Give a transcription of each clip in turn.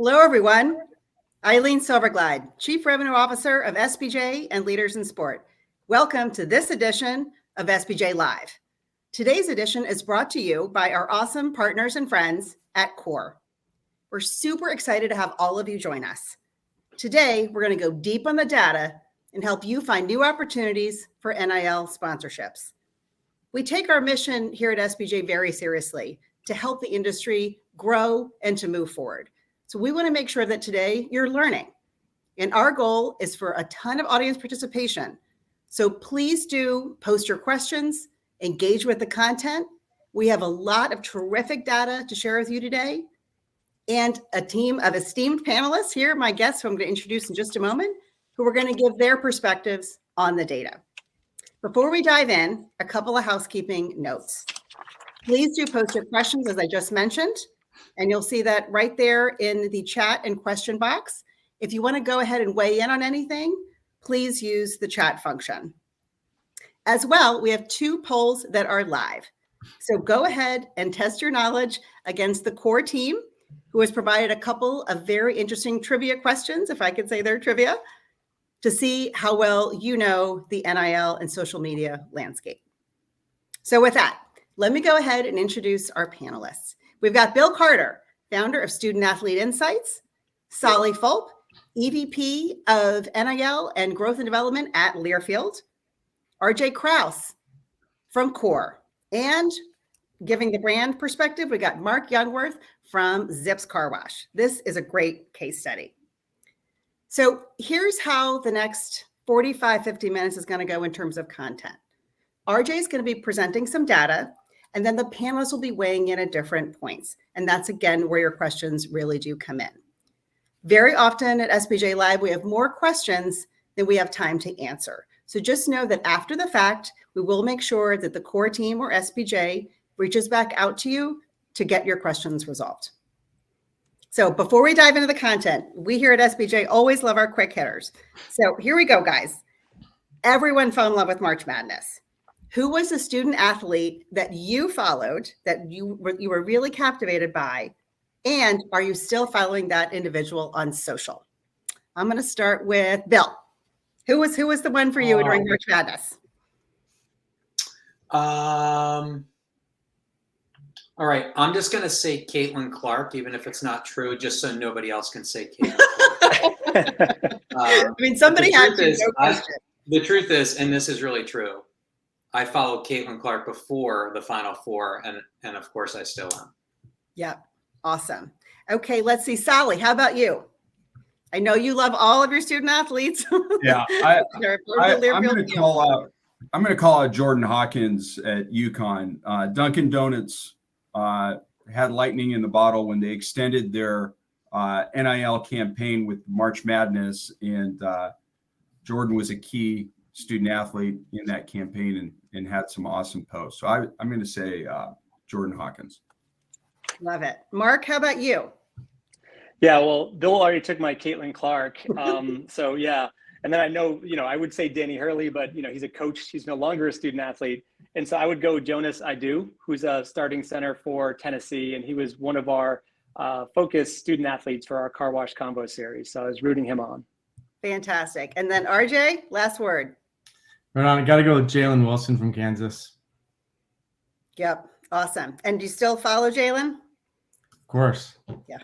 Hello, everyone. Eileen Silverglide, Chief Revenue Officer of SBJ and Leaders in Sport. Welcome to this edition of SBJ Live. Today's edition is brought to you by our awesome partners and friends at CORE. We're super excited to have all of you join us. Today, we're going to go deep on the data and help you find new opportunities for NIL sponsorships. We take our mission here at SBJ very seriously to help the industry grow and to move forward. So we want to make sure that today you're learning. And our goal is for a ton of audience participation. So please do post your questions, engage with the content. We have a lot of terrific data to share with you today, and a team of esteemed panelists here, my guests, who I'm going to introduce in just a moment, who are going to give their perspectives on the data. Before we dive in, a couple of housekeeping notes. Please do post your questions, as I just mentioned, and you'll see that right there in the chat and question box. If you want to go ahead and weigh in on anything, please use the chat function. As well, we have two polls that are live. So go ahead and test your knowledge against the CORE team, who has provided a couple of very interesting trivia questions, if I could say they're trivia, to see how well you know the NIL and social media landscape. So with that, let me go ahead and introduce our panelists. We've got Bill Carter, founder of Student Athlete Insights, Solly Fulp, EVP of NIL and Growth and Development at Learfield, RJ Krause from CORE, and giving the brand perspective, we got Mark Youngworth from Zips Car Wash. This is a great case study. So here's how the next 45, 50 minutes is going to go in terms of content. RJ is going to be presenting some data, and then the panelists will be weighing in at different points. And that's, again, where your questions really do come in. Very often at SBJ Live, we have more questions than we have time to answer. So just know that after the fact, we will make sure that the CORE team or SBJ reaches back out to you to get your questions resolved. So before we dive into the content, we here at SBJ always love our quick hitters. So here we go, guys. Everyone fell in love with March Madness. Who was the student athlete that you followed, that you were really captivated by? And are you still following that individual on social? I'm going to start with Bill. Who was the one for you during March Madness? All right. I'm just going to say Caitlin Clark, even if it's not true, just so nobody else can say Caitlin Clark. I mean, somebody had to. No question. The truth is, and this is really true, I followed Caitlin Clark before the Final Four, and of course I still am. Yeah, awesome. Okay, let's see. Sally, how about you? I know you love all of your student athletes. Yeah, I'm going to call out Jordan Hawkins at UConn. Dunkin' Donuts had lightning in the bottle when they extended their NIL campaign with March Madness, and Jordan was a key student athlete in that campaign and had some awesome posts. So I'm going to say Jordan Hawkins. Love it. Mark, how about you? Yeah, well, Bill already took my Caitlin Clark. So yeah. And then I know, I would say Danny Hurley, but he's a coach. He's no longer a student athlete. And so I would go Jonas Idu, who's a starting center for Tennessee. And he was one of our focused student athletes for our Car Wash Combo series. So I was rooting him on. Fantastic. And then RJ, last word. Right on. I got to go with Jalen Wilson from Kansas. Yep. Awesome. And do you still follow Jalen? Of course. Yeah.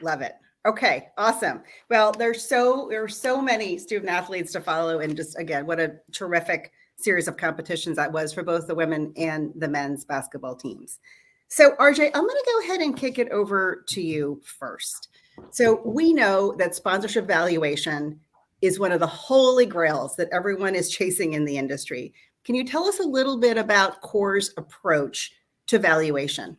Love it. Okay. Awesome. Well, there are so many student athletes to follow. And just, again, what a terrific series of competitions that was for both the women and the men's basketball teams. So RJ, I'm going to go ahead and kick it over to you first. So we know that sponsorship valuation is one of the holy grails that everyone is chasing in the industry. Can you tell us a little bit about CORE's approach to valuation?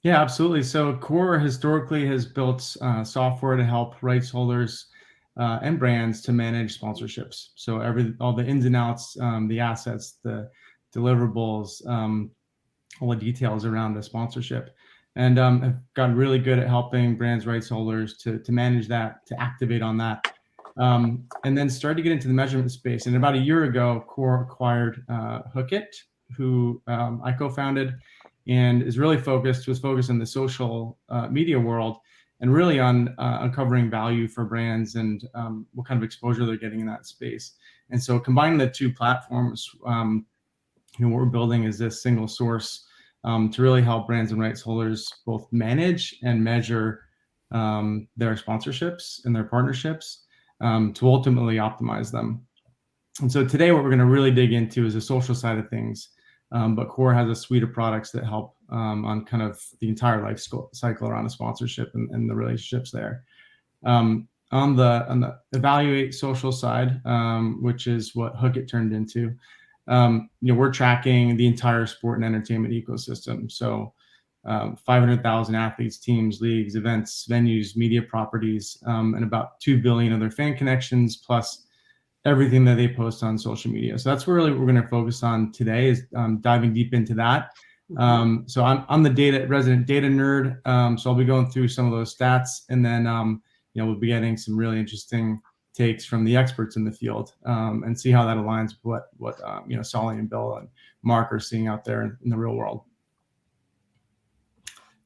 Yeah, absolutely. So CORE historically has built software to help rights holders and brands to manage sponsorships. So all the ins and outs, the assets, the deliverables, all the details around the sponsorship. And have gotten really good at helping brands, rights holders to manage that, to activate on that. And then started to get into the measurement space. And about a year ago, CORE acquired Hookit, who I co-founded, and was focused on the social media world. and really on uncovering value for brands and what kind of exposure they're getting in that space. And so combining the two platforms, what we're building is this single source to really help brands and rights holders both manage and measure their sponsorships and their partnerships to ultimately optimize them. And so today what we're going to really dig into is the social side of things. But Core has a suite of products that help on kind of the entire life cycle around a sponsorship and the relationships there. On the evaluate social side, which is what Hook It turned into, we're tracking the entire sport and entertainment ecosystem. So 500,000 athletes, teams, leagues, events, venues, media properties, and about 2 billion of their fan connections, plus everything that they post on social media. So that's really what we're going to focus on today, is diving deep into that. So I'm the resident data nerd. So I'll be going through some of those stats, and then we'll be getting some really interesting takes from the experts in the field, and see how that aligns with what Solly and Bill and Mark are seeing out there in the real world.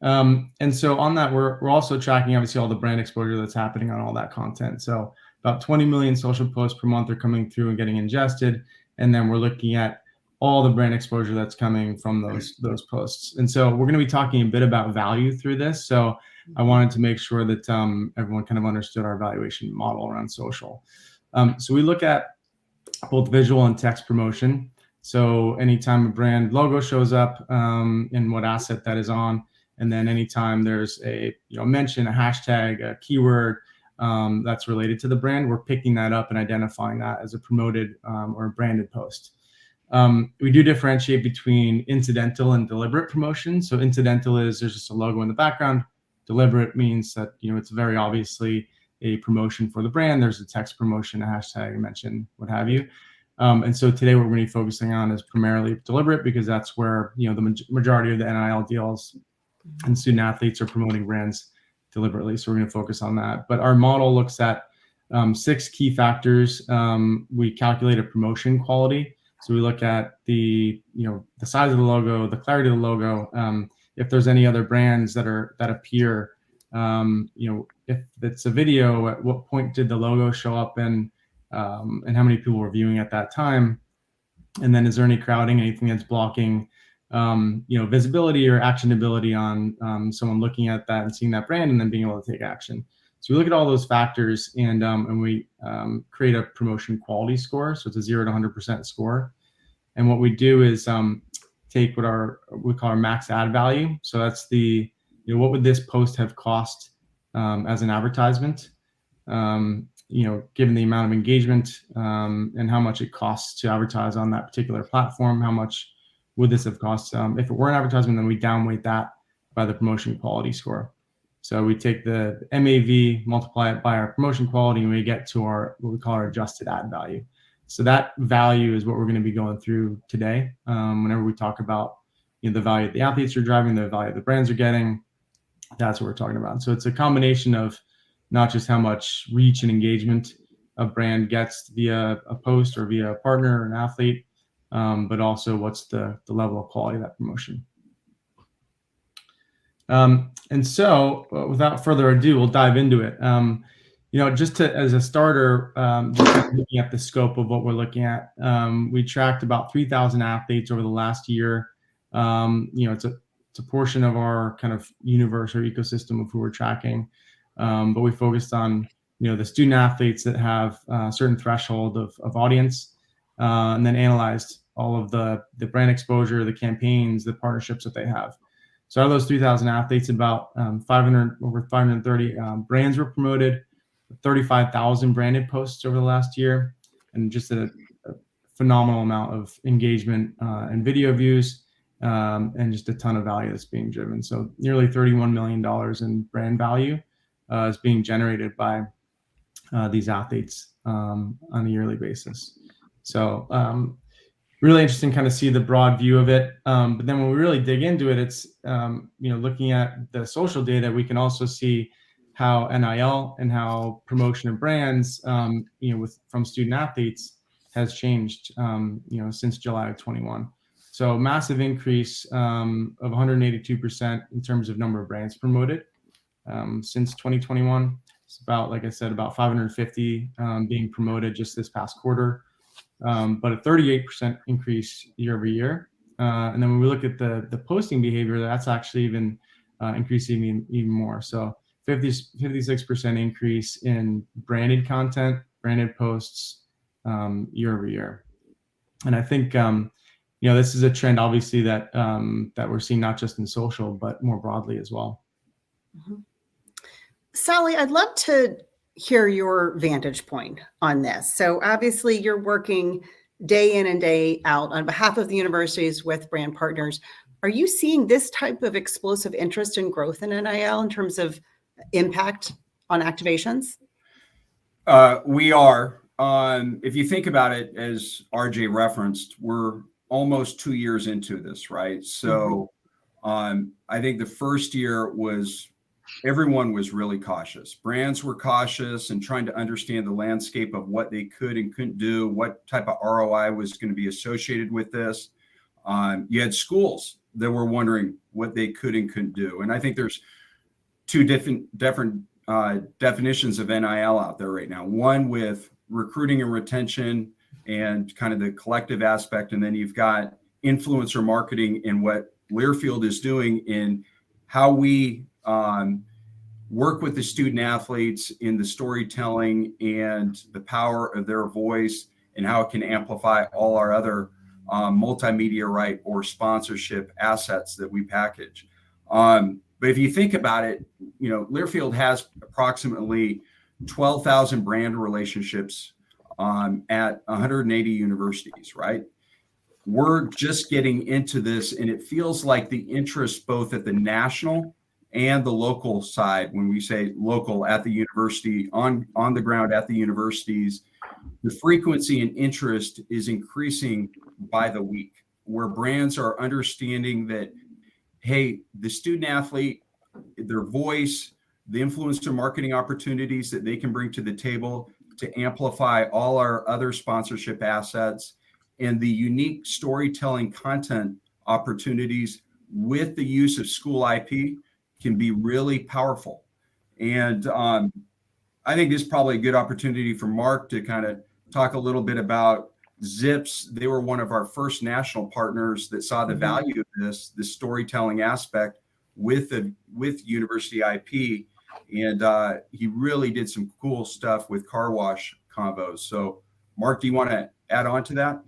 And so on that, we're also tracking obviously all the brand exposure that's happening on all that content. So about 20 million social posts per month are coming through and getting ingested, and then we're looking at all the brand exposure that's coming from those posts. And so we're going to be talking a bit about value through this. So I wanted to make sure that everyone kind of understood our valuation model around social. So we look at both visual and text promotion. So anytime a brand logo shows up, and what asset that is on, and then anytime there's a mention, a hashtag, a keyword that's related to the brand, we're picking that up and identifying that as a promoted or a branded post. We do differentiate between incidental and deliberate promotion. So incidental is there's just a logo in the background. Deliberate means that it's very obviously a promotion for the brand. There's a text promotion, a hashtag, a mention, what have you. And so today what we're going to be focusing on is primarily deliberate, because that's where the majority of the NIL deals and student athletes are promoting brands deliberately. So we're going to focus on that. But our model looks at 6 key factors. We calculate a promotion quality. So we look at the size of the logo, the clarity of the logo. If there's any other brands that appear, if it's a video, at what point did the logo show up in, and how many people were viewing at that time? And then is there any crowding, anything that's blocking visibility or actionability on someone looking at that and seeing that brand and then being able to take action. So we look at all those factors, and we create a promotion quality score. So it's a 0 to 100% score. And what we do is take what we call our max ad value. So that's the what would this post have cost as an advertisement, given the amount of engagement and how much it costs to advertise on that particular platform. How much would this have cost? If it were an advertisement, then we downweight that by the promotion quality score. So we take the MAV, multiply it by our promotion quality, and we get to what we call our adjusted ad value. So that value is what we're going to be going through today. Whenever we talk about the value that the athletes are driving, the value the brands are getting, that's what we're talking about. So it's a combination of not just how much reach and engagement a brand gets via a post or via a partner or an athlete, but also what's the level of quality of that promotion. And so without further ado, we'll dive into it. As a starter, just looking at the scope of what we're looking at, we tracked about 3,000 athletes over the last year. It's a portion of our kind of universe or ecosystem of who we're tracking. But we focused on, the student athletes that have a certain threshold of audience, and then analyzed all of the brand exposure, the campaigns, the partnerships that they have. So out of those 3,000 athletes, about over 530 brands were promoted, 35,000 branded posts over the last year, and just a phenomenal amount of engagement and video views, and just a ton of value that's being driven. So nearly $31 million in brand value is being generated by these athletes on a yearly basis. So really interesting kind of see the broad view of it. But then when we really dig into it, it's, looking at the social data, we can also see how NIL and how promotion of brands, from student athletes has changed, since July of 21. So massive increase of 182% in terms of number of brands promoted. since 2021. It's about, like I said, about 550 being promoted just this past quarter, but a 38% increase year over year. And then when we look at the posting behavior, that's actually even increasing even more. So 56% increase in branded content, branded posts year over year. And I think this is a trend, obviously, that we're seeing not just in social, but more broadly as well. Mm-hmm. Sally, I'd love to hear your vantage point on this. So obviously you're working day in and day out on behalf of the universities with brand partners. Are you seeing this type of explosive interest and growth in NIL in terms of impact on activations? We are. If you think about it, as RJ referenced, we're almost 2 years into this, right? So I think the first year everyone was really cautious. Brands were cautious and trying to understand the landscape of what they could and couldn't do, what type of ROI was going to be associated with this. You had schools that were wondering what they could and couldn't do. And I think there's two different definitions of NIL out there right now. One with recruiting and retention and kind of the collective aspect. And then you've got influencer marketing and what Learfield is doing in how we work with the student athletes in the storytelling and the power of their voice and how it can amplify all our other multimedia right or sponsorship assets that we package. But if you think about it, Learfield has approximately 12,000 brand relationships at 180 universities, right? We're just getting into this, and it feels like the interest both at the national and the local side, when we say local at the university, on the ground at the universities, the frequency and interest is increasing by the week, where brands are understanding that, hey, the student athlete, their voice, the influencer marketing opportunities that they can bring to the table to amplify all our other sponsorship assets, and the unique storytelling content opportunities with the use of school IP can be really powerful. And I think this is probably a good opportunity for Mark to kind of talk a little bit about Zips. They were one of our first national partners that saw the value of this storytelling aspect with university IP. And he really did some cool stuff with car wash combos. So Mark, do you want to add on to that?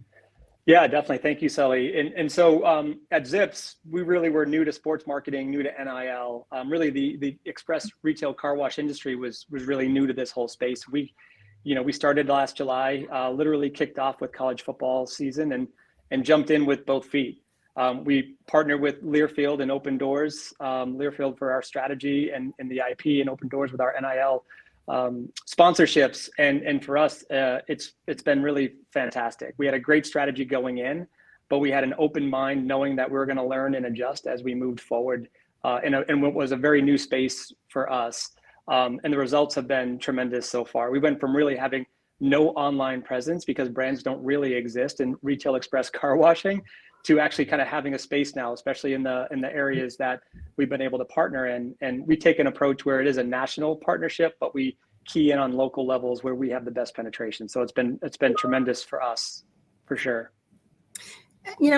Yeah, definitely. Thank you, Sully. And so at Zips, we really were new to sports marketing, new to NIL. Really, the express retail car wash industry was really new to this whole space. We started last July, literally kicked off with college football season and jumped in with both feet. We partnered with Learfield and Open Doors, Learfield for our strategy and the IP, and Open Doors with our NIL sponsorships. And for us, it's been really fantastic. We had a great strategy going in, but we had an open mind knowing that we were going to learn and adjust as we moved forward in what was a very new space for us. And the results have been tremendous so far. We went from really having no online presence because brands don't really exist in retail express car washing to actually kind of having a space now, especially in the areas that we've been able to partner in. And we take an approach where it is a national partnership, but we key in on local levels where we have the best penetration. So it's been tremendous for us, for sure.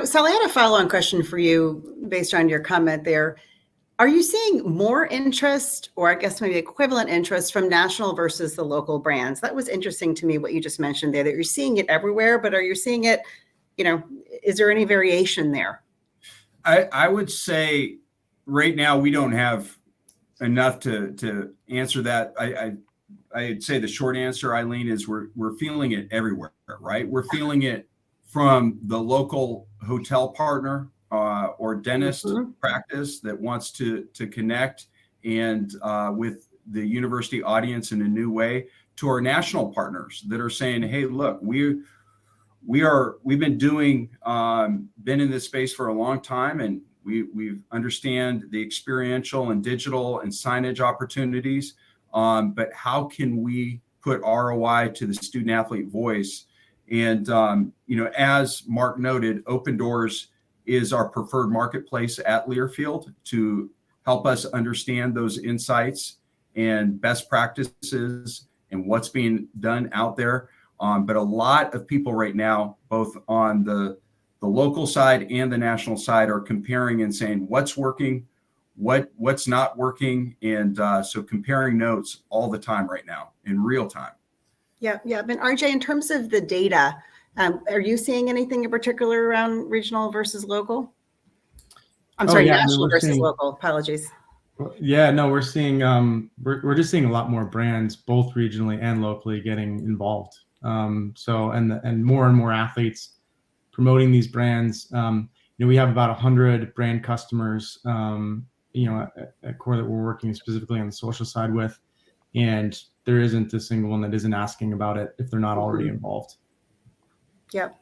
Sally, I had a follow-on question for you based on your comment there. Are you seeing more interest, or I guess maybe equivalent interest, from national versus the local brands? That was interesting to me, what you just mentioned there, that you're seeing it everywhere, but are you seeing it, is there any variation there? I would say right now we don't have enough to answer that. I'd say the short answer, Eileen, is we're feeling it everywhere, right? We're feeling it from the local hotel partner or dentist practice that wants to connect and with the university audience in a new way, to our national partners that are saying, hey, look, we've been been in this space for a long time, and we understand the experiential and digital and signage opportunities, but how can we put ROI to the student athlete voice? And as Mark noted, Open Doors is our preferred marketplace at Learfield to help us understand those insights and best practices and what's being done out there. But a lot of people right now, both on the local side and the national side, are comparing and saying what's working, what's not working. And so comparing notes all the time right now in real time. Yeah. And RJ, in terms of the data, are you seeing anything in particular around regional versus local? I'm sorry, national versus local. Apologies. Yeah, no, we're seeing we're just seeing a lot more brands, both regionally and locally, getting involved. So and more athletes promoting these brands. We have about 100 brand customers, at Core that we're working specifically on the social side with, and there isn't a single one that isn't asking about it if they're not already involved. Yep.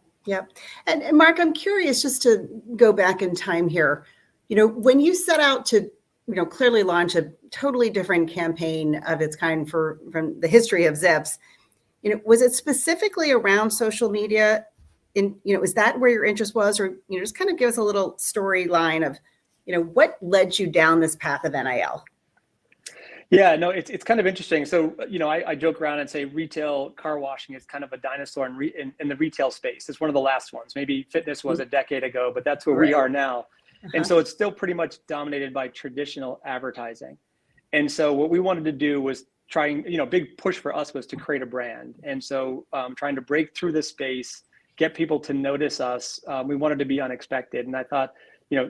And Mark, I'm curious, just to go back in time here, when you set out to, clearly launch a totally different campaign of its kind from the history of Zips, was it specifically around social media? Is that where your interest was, or, just kind of give us a little storyline of, what led you down this path of NIL? Yeah, no, it's kind of interesting. So, I joke around and say retail car washing is kind of a dinosaur in the retail space. It's one of the last ones. Maybe fitness was a decade ago, but that's where we are now. And so it's still pretty much dominated by traditional advertising. And so what we wanted to do was big push for us was to create a brand. And so trying to break through the space, get people to notice us. We wanted to be unexpected. And I thought,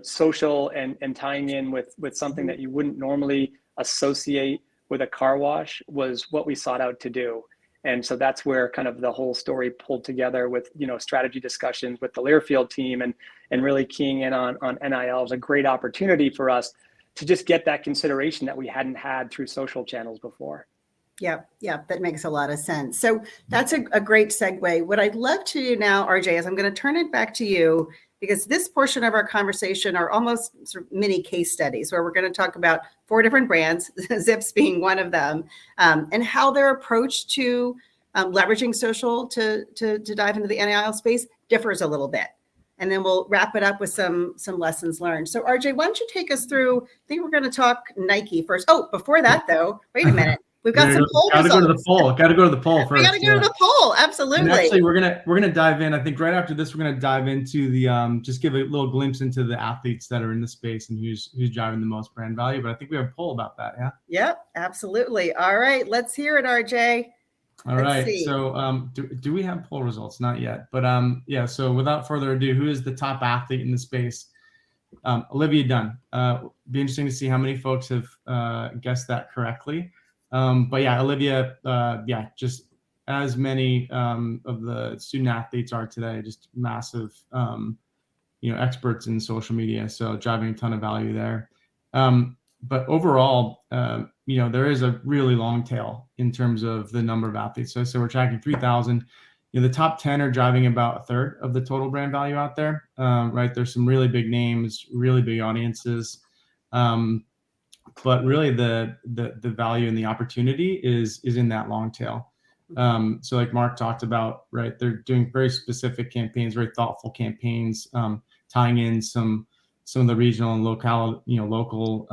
social and tying in with something that you wouldn't normally associate with a car wash was what we sought out to do. And so that's where kind of the whole story pulled together with, strategy discussions with the Learfield team and really keying in on NIL was a great opportunity for us to just get that consideration that we hadn't had through social channels before. Yeah, that makes a lot of sense. So that's a great segue. What I'd love to do now, RJ, is I'm going to turn it back to you, because this portion of our conversation are almost sort of mini case studies where we're going to talk about 4 different brands, Zips being one of them, and how their approach to leveraging social to dive into the NIL space differs a little bit. And then we'll wrap it up with some lessons learned. So RJ, why don't you take us through, I think we're going to talk Nike first. Oh, before that though, wait a minute. We've got some poll results. Got to go to the poll first. We got to go to the poll. Absolutely. And actually, we're gonna dive in. I think right after this, we're gonna dive into the just give a little glimpse into the athletes that are in the space and who's driving the most brand value. But I think we have a poll about that. Yeah. Yep. Absolutely. All right. Let's hear it, RJ. All right. So do we have poll results? Not yet. But yeah. So without further ado, who is the top athlete in the space? Olivia Dunn. Be interesting to see how many folks have guessed that correctly. But yeah, Olivia, just as many of the student athletes are today, just massive, experts in social media. So driving a ton of value there. But overall, there is a really long tail in terms of the number of athletes. So we're tracking 3,000. The top 10 are driving about a third of the total brand value out there. Right. There's some really big names, really big audiences. But really the value and the opportunity is in that long tail. So like Mark talked about, right, they're doing very specific campaigns, very thoughtful campaigns, tying in some of the regional and local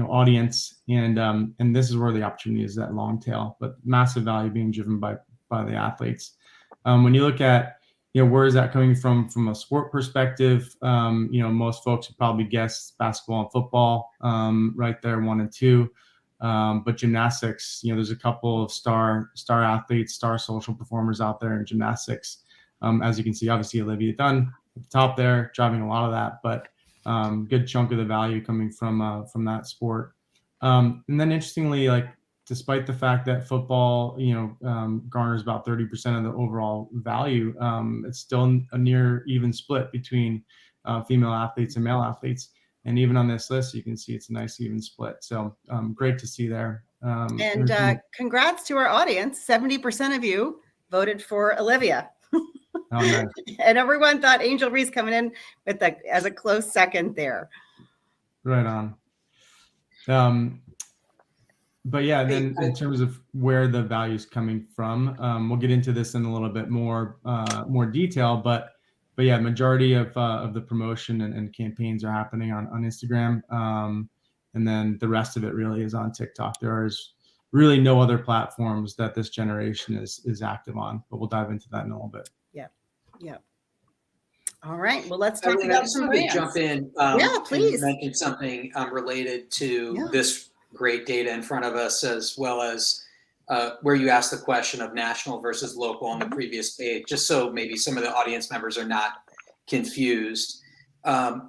audience. And this is where the opportunity is, that long tail, but massive value being driven by the athletes. When you look at, where is that coming from a sport perspective? Most folks would probably guess basketball and football, right there, 1 and 2. But gymnastics, there's a couple of star athletes, star social performers out there in gymnastics. As you can see, obviously Olivia Dunn at the top there, driving a lot of that, but good chunk of the value coming from that sport. And then interestingly, despite the fact that football, garners about 30% of the overall value, it's still a near even split between female athletes and male athletes. And even on this list, you can see it's a nice even split. So great to see there. And congrats to our audience. 70% of you voted for Olivia. Oh, nice. And everyone thought Angel Reese coming in as a close second there. Right on. But yeah, then in terms of where the value is coming from, we'll get into this in a little bit more detail. But yeah, majority of the promotion and campaigns are happening on Instagram. And then the rest of it really is on TikTok. There is really no other platforms that this generation is active on, but we'll dive into that in a little bit. Yeah. All right. Well, let's talk Eileen, about I just some wanted to brands. jump in. Yeah, please. And mention something related to this great data in front of us, as well as where you asked the question of national versus local on the previous page, just so maybe some of the audience members are not confused.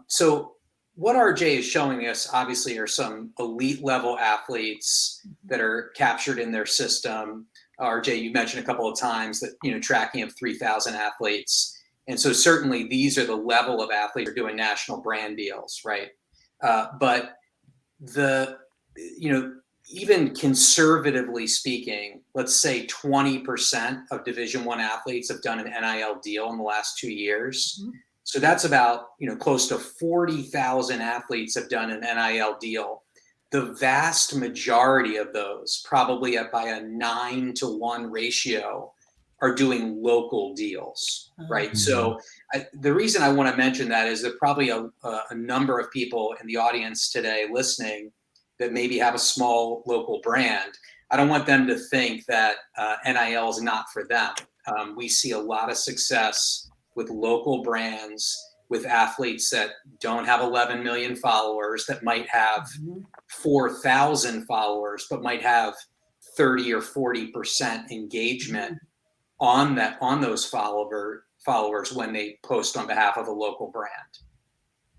So what RJ is showing us, obviously, are some elite level athletes that are captured in their system. RJ, you mentioned a couple of times that, tracking of 3,000 athletes. And so certainly these are the level of athletes who are doing national brand deals, right? But even conservatively speaking, let's say 20% of Division I athletes have done an NIL deal in the last 2 years. Mm-hmm. So that's about, close to 40,000 athletes have done an NIL deal. The vast majority of those, probably by a 9-to-1 ratio, are doing local deals, right? Mm-hmm. So the reason I want to mention that is there probably a number of people in the audience today listening that maybe have a small local brand. I don't want them to think that NIL is not for them. We see a lot of success with local brands, with athletes that don't have 11 million followers, that might have 4,000 followers, but might have 30 or 40% engagement on those followers when they post on behalf of a local brand.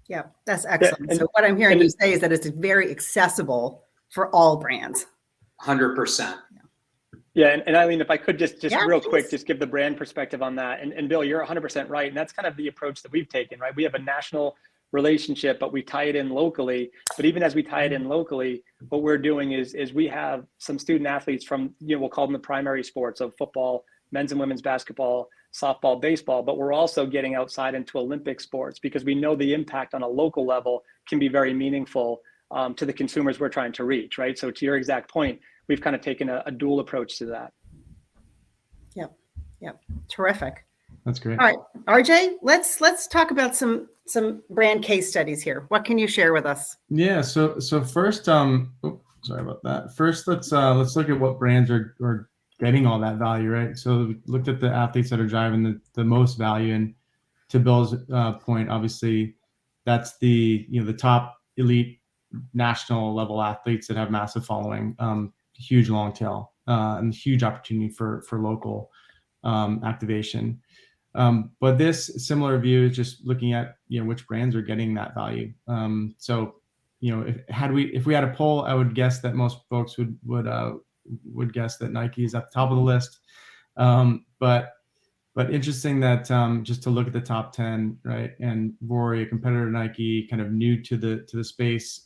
Yeah, that's excellent. So what I'm hearing you say is that it's very accessible for all brands. 100%. Yeah, and Eileen, if I could just real quick, just give the brand perspective on that. And Bill, you're 100% right. And that's kind of the approach that we've taken, right? We have a national relationship, but we tie it in locally. But even as we tie it in locally, what we're doing is we have some student athletes from, we'll call them the primary sports of football, men's and women's basketball, softball, baseball, but we're also getting outside into Olympic sports because we know the impact on a local level can be very meaningful to the consumers we're trying to reach, right? So to your exact point, we've kind of taken a dual approach to that. Yep. Terrific. That's great. All right, RJ, let's talk about some brand case studies here. What can you share with us? Yeah. So first, sorry about that. First, let's look at what brands are getting all that value, right? So we looked at the athletes that are driving the most value, and to Bill's point, obviously, that's the top elite national level athletes that have massive following, huge long tail, and huge opportunity for local activation. But this similar view is just looking at which brands are getting that value. So if we had a poll, I would guess that most folks would guess that Nike is at the top of the list. But interesting that just to look at the top 10, right? And Rory, a competitor to Nike, kind of new to the space.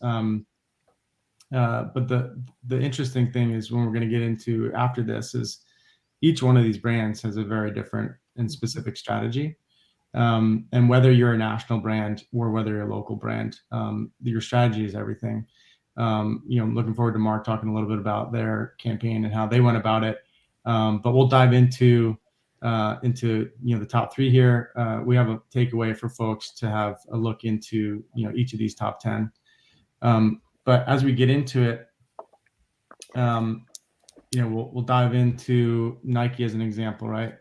But the interesting thing is when we're going to get into after this is each one of these brands has a very different and specific strategy. And whether you're a national brand or whether you're a local brand, your strategy is everything. I'm looking forward to Mark talking a little bit about their campaign and how they went about it. But we'll dive into the top three here. We have a takeaway for folks to have a look into each of these top 10. But as we get into it, we'll dive into Nike as an example, right?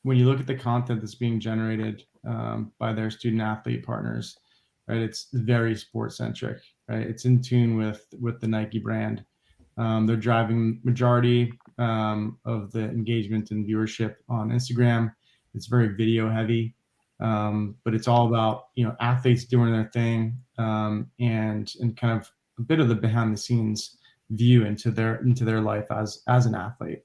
When you look at the content that's being generated by their student athlete partners, right? It's very sports centric, right? It's in tune with the Nike brand. They're driving majority of the engagement and viewership on Instagram. It's very video heavy, but it's all about athletes doing their thing, and kind of a bit of the behind the scenes view into their life as an athlete.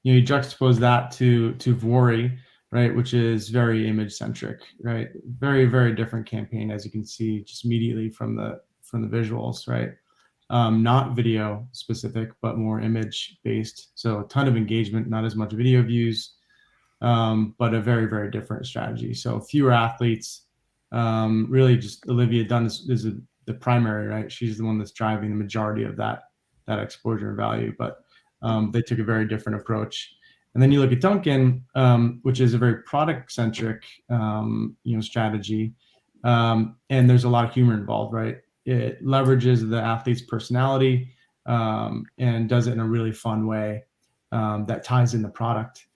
You juxtapose that to Vori, right, which is very image centric, right? Very, very different campaign, as you can see just immediately from the visuals, right? Not video specific, but more image based. So a ton of engagement, not as much video views, but a very, very different strategy. So fewer athletes, really just Olivia Dunn is the primary, right? She's the one that's driving the majority of that exposure and value, but they took a very different approach. And then you look at Duncan, which is a very product centric, strategy. And there's a lot of humor involved, right? it leverages the athlete's personality and does it in a really fun way that ties in the product.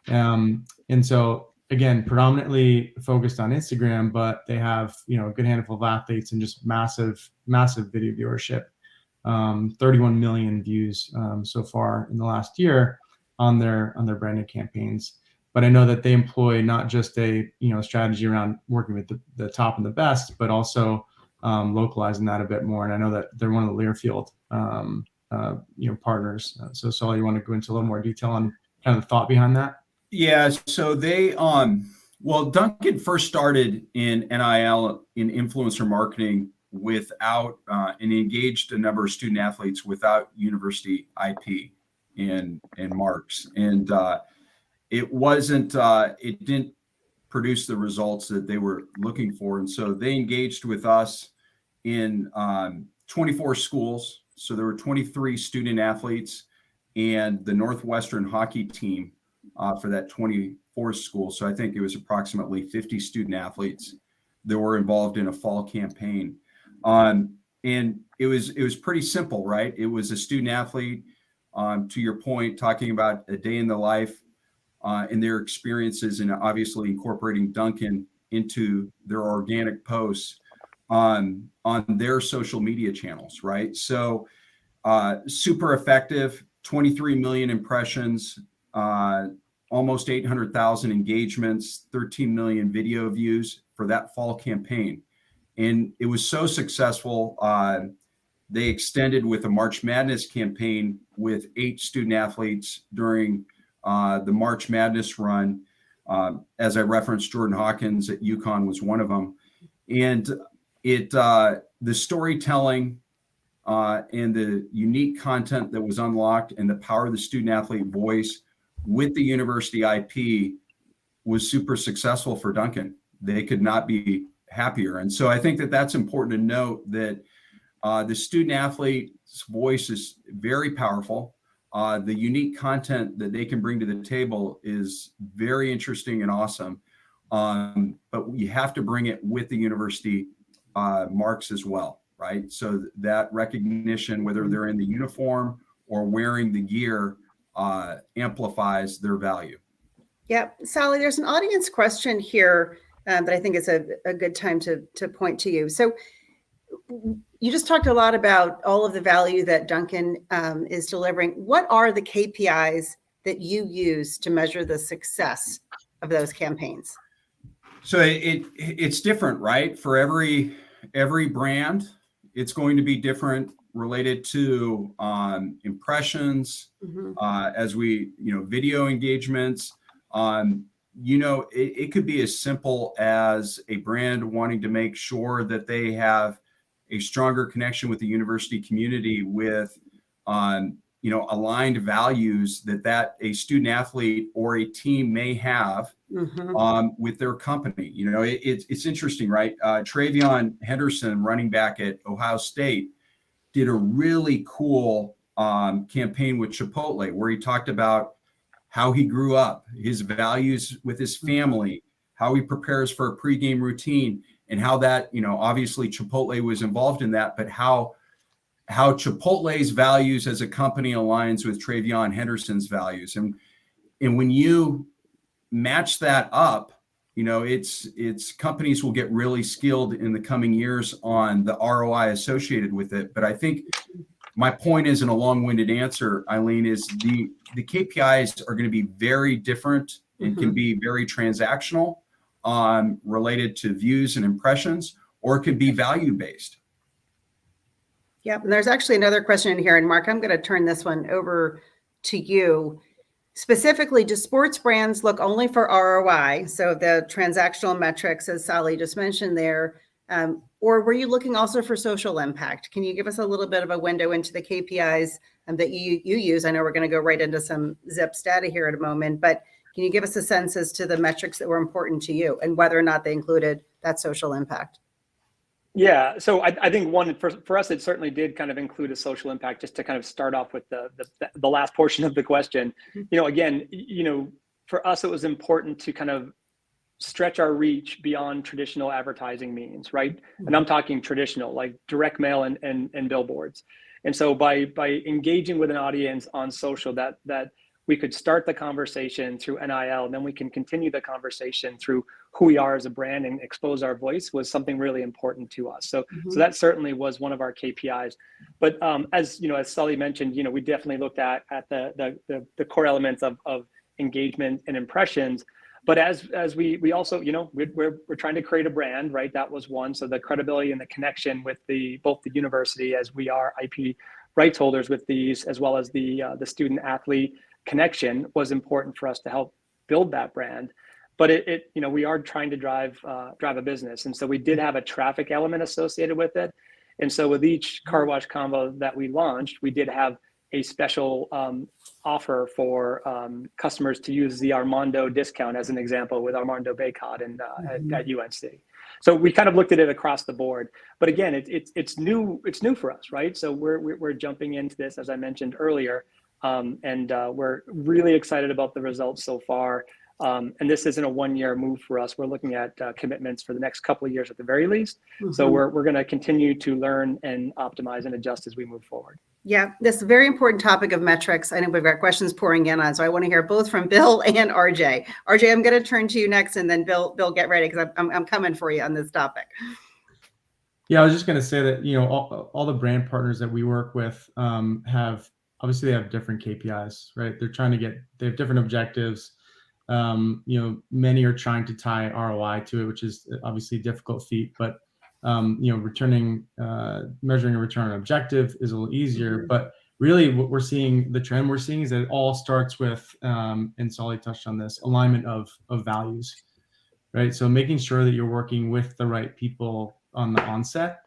And so again, predominantly focused on Instagram, but they have, a good handful of athletes and just massive video viewership. 31 million views so far in the last year on their branded campaigns. But I know that they employ not just a strategy around working with the top and the best, but also localizing that a bit more. And I know that they're one of the Learfield partners. So Saul, you want to go into a little more detail on kind of the thought behind that? Yeah. So they Duncan first started in NIL, in influencer marketing, without and engaged a number of student athletes without university IP and marks, and it didn't produce the results that they were looking for, and so they engaged with us in 24 schools. So there were 23 student athletes and the Northwestern hockey team for that 24 school. So I think it was approximately 50 student athletes that were involved in a fall campaign. And it was pretty simple, right? It was a student athlete, to your point, talking about a day in the life and their experiences, and obviously incorporating Duncan into their organic posts on their social media channels, right? So super effective, 23 million impressions, almost 800,000 engagements, 13 million video views for that fall campaign. And it was so successful, they extended with a March Madness campaign with 8 student athletes during the March Madness run. As I referenced, Jordan Hawkins at UConn was one of them. And the storytelling and the unique content that was unlocked and the power of the student athlete voice with the university IP was super successful for Duncan. They could not be happier. And so I think that that's important to note, that the student athlete's voice is very powerful. The unique content that they can bring to the table is very interesting and awesome. But you have to bring it with the university marks as well, right? So that recognition, whether they're in the uniform or wearing the gear, amplifies their value. Yeah, Sally, there's an audience question here that I think is a good time to point to you. So you just talked a lot about all of the value that Duncan is delivering. What are the KPIs that you use to measure the success of those campaigns? So it's different, right? For every brand, it's going to be different, related to impressions, as we, video engagements. It could be as simple as a brand wanting to make sure that they have a stronger connection with the university community with, aligned values that a student athlete or a team may have with their company. It's interesting, right? Travion Henderson, running back at Ohio State, did a really cool campaign with Chipotle, where he talked about how he grew up, his values with his family, how he prepares for a pregame routine, and how that, obviously Chipotle was involved in that, but how Chipotle's values as a company aligns with Travion Henderson's values. And when you match that up, it's companies will get really skilled in the coming years on the ROI associated with it. But I think my point is, in a long-winded answer, Eileen, is the KPIs are going to be very different and can be very transactional, related to views and impressions, or it could be value-based. Yep. And there's actually another question in here. And Mark, I'm going to turn this one over to you. Specifically, do sports brands look only for ROI? So the transactional metrics, as Sally just mentioned there, or were you looking also for social impact? Can you give us a little bit of a window into the KPIs that you use? I know we're going to go right into some Zips data here in a moment, but can you give us a sense as to the metrics that were important to you and whether or not they included that social impact? Yeah, so I think for us, it certainly did kind of include a social impact, just to kind of start off with the last portion of the question. Again, for us, it was important to kind of stretch our reach beyond traditional advertising means, right? And I'm talking traditional, like direct mail and billboards. And so by engaging with an audience on social, that we could start the conversation through NIL, and then we can continue the conversation through who we are as a brand and expose our voice, was something really important to us. So that certainly was one of our KPIs. But as you know, as Sully mentioned, you know, we definitely looked at the core elements of engagement and impressions. But as we also, you know, we're trying to create a brand, right? That was one. So the credibility and the connection with both the university, as we are IP rights holders with these, as well as the student athlete connection, was important for us to help build that brand. But it you know, we are trying to drive a business, and so we did have a traffic element associated with it. And so with each car wash combo that we launched, we did have a special offer for customers to use the Armando discount, as an example, with Armando Baycott and at UNC. So we kind of looked at it across the board. But again, it's new for us, right? So we're jumping into this, as I mentioned earlier, and we're really excited about the results so far. And this isn't a one-year move for us. We're looking at commitments for the next couple of years at the very least. So we're going to continue to learn and optimize and adjust as we move forward. Yeah, this is a very important topic of metrics. I know we've got questions pouring in on, so I want to hear both from Bill and RJ. RJ, I'm going to turn to you next, and then Bill, get ready, because I'm coming for you on this topic. Yeah, I was just going to say that, you know, all the brand partners that we work with have different KPIs, right? They have different objectives. You know, many are trying to tie ROI to it, which is obviously a difficult feat, but you know, measuring a return on objective is a little easier. But really what we're seeing, the trend we're seeing, is that it all starts with, and Solly touched on this, alignment of values, right? So making sure that you're working with the right people on the onset,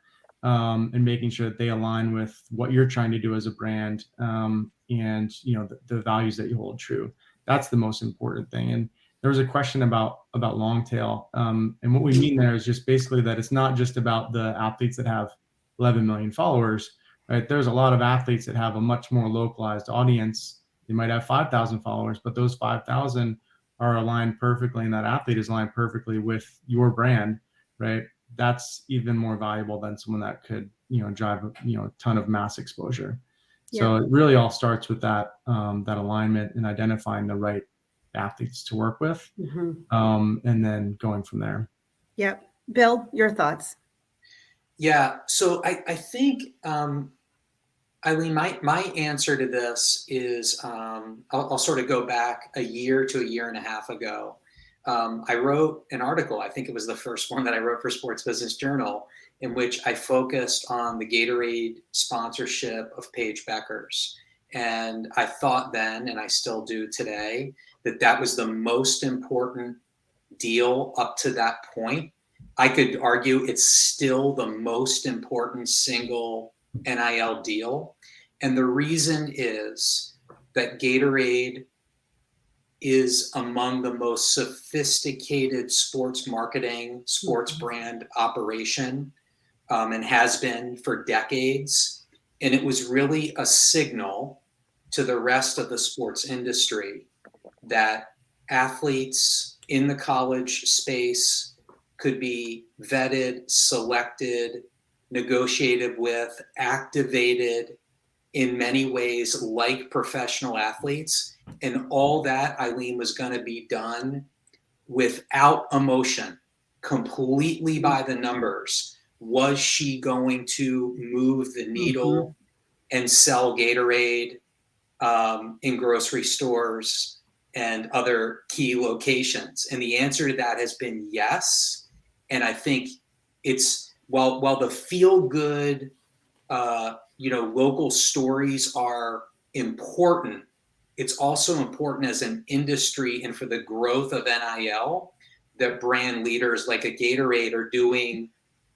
and making sure that they align with what you're trying to do as a brand, and, you know, the values that you hold true. That's the most important thing. And there was a question about long tail. And what we mean there is just basically that it's not just about the athletes that have 11 million followers, right? There's a lot of athletes that have a much more localized audience. They might have 5,000 followers, but those 5,000 are aligned perfectly, and that athlete is aligned perfectly with your brand, right? That's even more valuable than someone that could, you know, drive, you know, a ton of mass exposure. Yeah. So it really all starts with that alignment and identifying the right athletes to work with, and then going from there. Yep. Bill, your thoughts? Yeah. So I think, Eileen, my answer to this is, I'll sort of go back a year to a year and a half ago. I wrote an article, I think it was the first one that I wrote for Sports Business Journal, in which I focused on the Gatorade sponsorship of Paige Bueckers. And I thought then, and I still do today, that was the most important deal up to that point. I could argue it's still the most important single NIL deal. And the reason is that Gatorade is among the most sophisticated sports marketing, sports brand operation, and has been for decades. And it was really a signal to the rest of the sports industry that athletes in the college space could be vetted, selected, negotiated with, activated in many ways like professional athletes. And all that, Eileen, was going to be done without emotion, completely by the numbers. Was she going to move the needle and sell Gatorade in grocery stores and other key locations? And the answer to that has been yes. And I think it's, while the feel good, local stories are important, it's also important as an industry and for the growth of NIL that brand leaders like a Gatorade are doing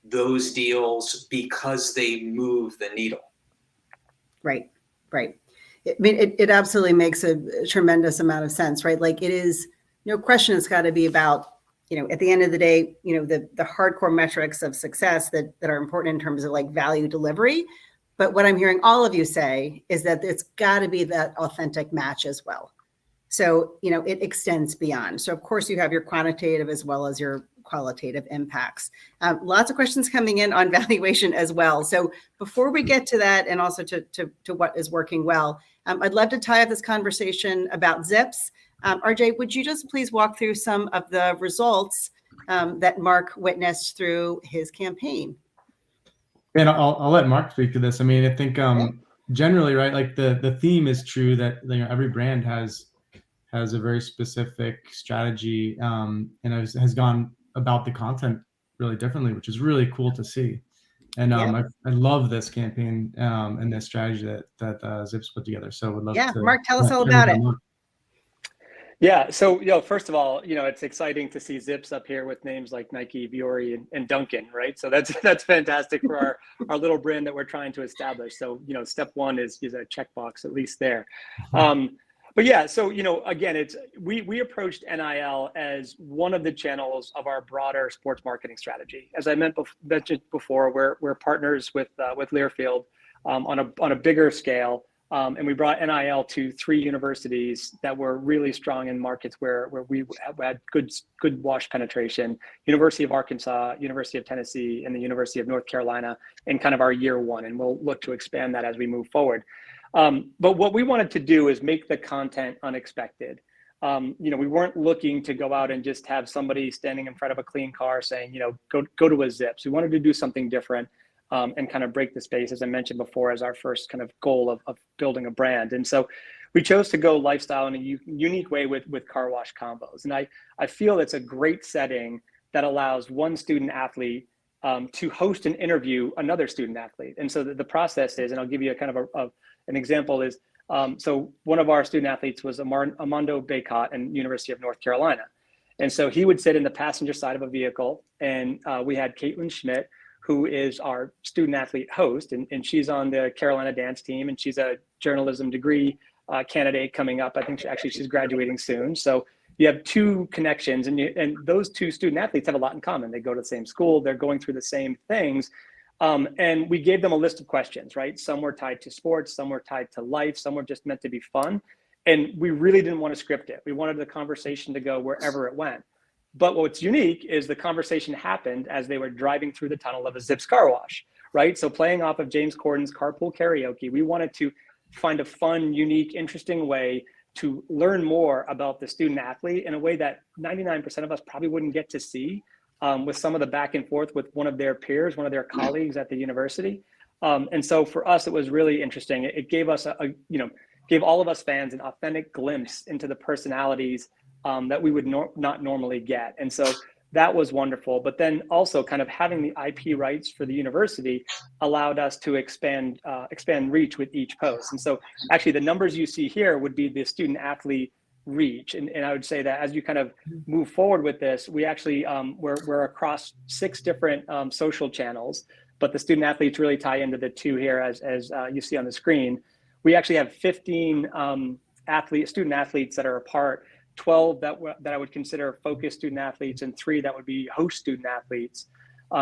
those deals because they move the needle. Right. It absolutely makes a tremendous amount of sense, right? Like, it is, no question, it's got to be about, at the end of the day, the hardcore metrics of success that are important in terms of like value delivery. But what I'm hearing all of you say is that it's got to be that authentic match as well. So, it extends beyond. So of course you have your quantitative as well as your qualitative impacts. Lots of questions coming in on valuation as well. So before we get to that, and also to what is working well, I'd love to tie up this conversation about Zips. RJ, would you just please walk through some of the results that Mark witnessed through his campaign? And I'll let Mark speak to this. I mean, I think generally, right, like the theme is true that every brand has a very specific strategy and has gone about the content really differently, which is really cool to see. And I love this campaign and this strategy that Zips put together. So would love to. Mark, tell us all about it. Yeah. So, first of all, it's exciting to see Zips up here with names like Nike, Vuori, and Dunkin', right? So that's fantastic for our little brand that we're trying to establish. So, step one is a checkbox, at least there. But yeah, so, again, we approached NIL as one of the channels of our broader sports marketing strategy. As I mentioned before, we're partners with Learfield on a bigger scale. And we brought NIL to 3 universities that were really strong in markets where we had good wash penetration: University of Arkansas, University of Tennessee, and the University of North Carolina in kind of our year one. And we'll look to expand that as we move forward. But what we wanted to do is make the content unexpected. We weren't looking to go out and just have somebody standing in front of a clean car saying, go to a Zips. We wanted to do something different. And kind of break the space, as I mentioned before, as our first kind of goal of building a brand. And so we chose to go lifestyle in a unique way with car wash combos. And I feel it's a great setting that allows one student athlete to host and interview another student athlete. And so the process is, and I'll give you a kind of an example is, so one of our student athletes was Armando Baycott in University of North Carolina. And so he would sit in the passenger side of a vehicle, and we had Caitlin Schmidt, who is our student athlete host, and she's on the Carolina dance team, and she's a journalism degree candidate coming up. I think she's graduating soon. So you have 2 connections, and those 2 student athletes have a lot in common. They go to the same school, they're going through the same things. And we gave them a list of questions, right? Some were tied to sports, some were tied to life, some were just meant to be fun. And we really didn't want to script it. We wanted the conversation to go wherever it went. But what's unique is the conversation happened as they were driving through the tunnel of a Zips car wash, right? So playing off of James Corden's Carpool Karaoke, we wanted to find a fun, unique, interesting way to learn more about the student athlete in a way that 99% of us probably wouldn't get to see with some of the back and forth with one of their peers, one of their colleagues at the university. And so for us, it was really interesting. It gave us gave all of us fans an authentic glimpse into the personalities that we would not normally get. And so that was wonderful. But then also kind of having the IP rights for the university allowed us to expand reach with each post. And so actually the numbers you see here would be the student athlete reach. And I would say that as you kind of move forward with this, we actually, we're across 6 different social channels, but the student athletes really tie into the 2 here as you see on the screen. We actually have 15 student athletes that are a part, 12 that I would consider focused student athletes, and 3 that would be host student athletes.